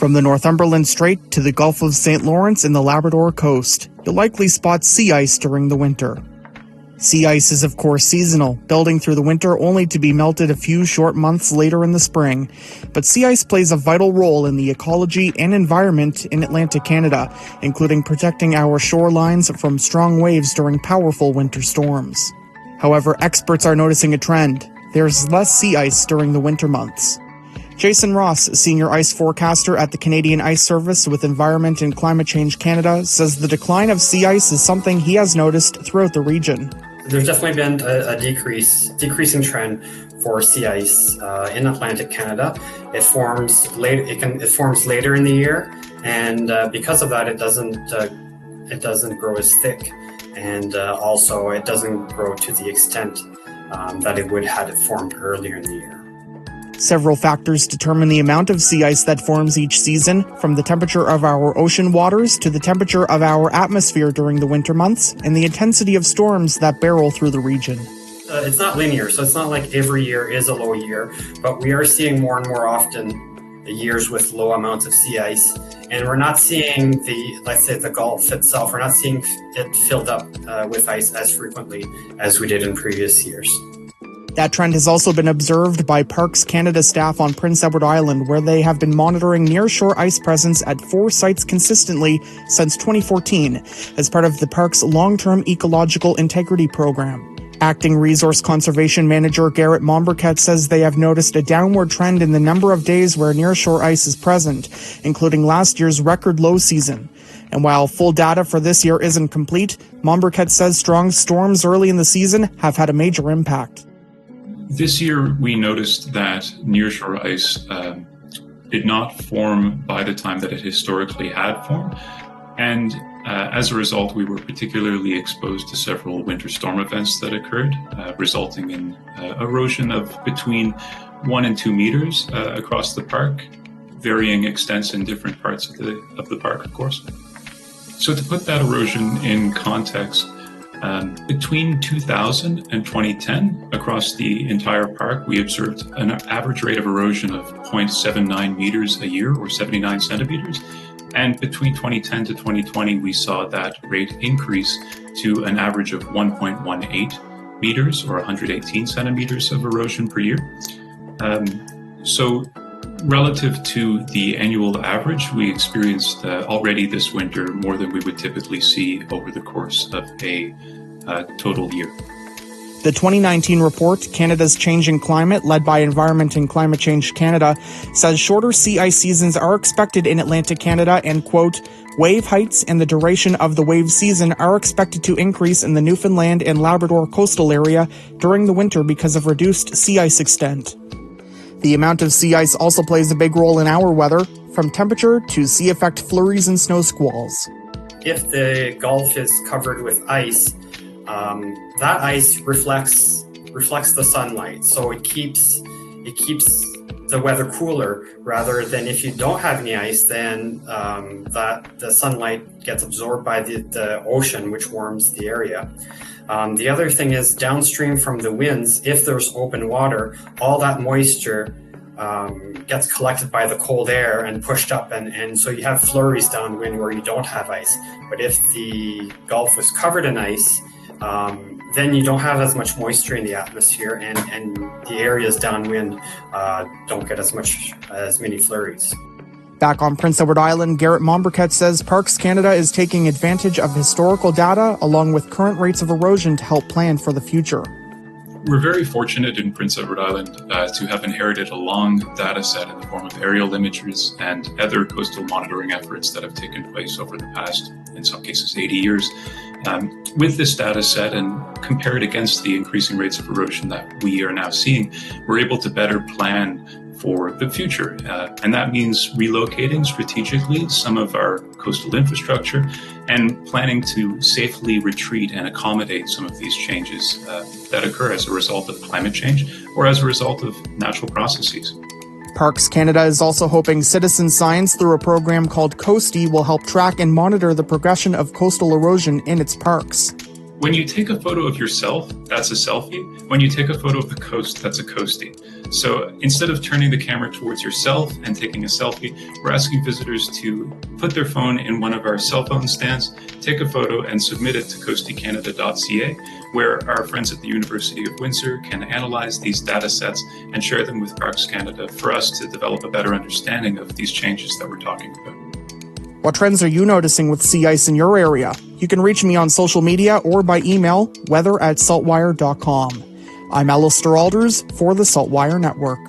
From the Northumberland Strait to the Gulf of St. Lawrence and the Labrador coast, you'll likely spot sea ice during the winter. Sea ice is of course seasonal, building through the winter only to be melted a few short months later in the spring. But sea ice plays a vital role in the ecology and environment in Atlantic Canada, including protecting our shorelines from strong waves during powerful winter storms. However, experts are noticing a trend. There's less sea ice during the winter months. Jason Ross, senior ice forecaster at the Canadian Ice Service with Environment and Climate Change Canada, says the decline of sea ice is something he has noticed throughout the region. There's definitely been a decreasing trend for sea ice in Atlantic Canada. It forms later in the year, and because of that, it doesn't grow as thick, and also it doesn't grow to the extent that it would had it formed earlier in the year. Several factors determine the amount of sea ice that forms each season, from the temperature of our ocean waters to the temperature of our atmosphere during the winter months and the intensity of storms that barrel through the region. It's not linear, so it's not like every year is a low year, but we are seeing more and more often years with low amounts of sea ice, and we're not seeing the Gulf itself, we're not seeing it filled up with ice as frequently as we did in previous years. That trend has also been observed by Parks Canada staff on Prince Edward Island, where they have been monitoring nearshore ice presence at 4 sites consistently since 2014 as part of the park's long-term ecological integrity program. Acting Resource Conservation Manager Garrett Momberket says they have noticed a downward trend in the number of days where nearshore ice is present, including last year's record low season. And while full data for this year isn't complete, Momberket says strong storms early in the season have had a major impact. This year, we noticed that nearshore ice did not form by the time that it historically had formed. And as a result, we were particularly exposed to several winter storm events that occurred, resulting in erosion of between 1 and 2 meters across the park, varying extents in different parts of the park, of course. So to put that erosion in context, between 2000 and 2010, across the entire park, we observed an average rate of erosion of 0.79 meters a year, or 79 centimeters. And between 2010 to 2020, we saw that rate increase to an average of 1.18 meters, or 118 centimeters of erosion per year. So relative to the annual average, we experienced already this winter more than we would typically see over the course of a total year. The 2019 report, Canada's Changing Climate, led by Environment and Climate Change Canada, says shorter sea ice seasons are expected in Atlantic Canada and, quote, wave heights and the duration of the wave season are expected to increase in the Newfoundland and Labrador coastal area during the winter because of reduced sea ice extent. The amount of sea ice also plays a big role in our weather, from temperature to sea effect flurries and snow squalls. If the Gulf is covered with ice, that ice reflects the sunlight, so it keeps the weather cooler, rather than if you don't have any ice, then that the sunlight gets absorbed by the ocean, which warms the area. The other thing is, downstream from the winds, if there's open water, all that moisture gets collected by the cold air and pushed up, and so you have flurries downwind where you don't have ice. But if the Gulf was covered in ice, then you don't have as much moisture in the atmosphere, and the areas downwind don't get as many flurries. Back on Prince Edward Island, Garrett Momberket says Parks Canada is taking advantage of historical data along with current rates of erosion to help plan for the future. We're very fortunate in Prince Edward Island to have inherited a long data set in the form of aerial images and other coastal monitoring efforts that have taken place over the past, in some cases, 80 years. With this data set and compared against the increasing rates of erosion that we are now seeing, we're able to better plan for the future. And that means relocating strategically some of our coastal infrastructure and planning to safely retreat and accommodate some of these changes that occur as a result of climate change or as a result of natural processes. Parks Canada is also hoping citizen science through a program called Coasty will help track and monitor the progression of coastal erosion in its parks. When you take a photo of yourself, that's a selfie. When you take a photo of the coast, that's a coastie. So instead of turning the camera towards yourself and taking a selfie, we're asking visitors to put their phone in one of our cell phone stands, take a photo and submit it to coastycanada.ca, where our friends at the University of Windsor can analyze these data sets and share them with Parks Canada for us to develop a better understanding of these changes that we're talking about. What trends are you noticing with sea ice in your area? You can reach me on social media or by email, weather@saltwire.com. I'm Allister Aalders for the SaltWire Network.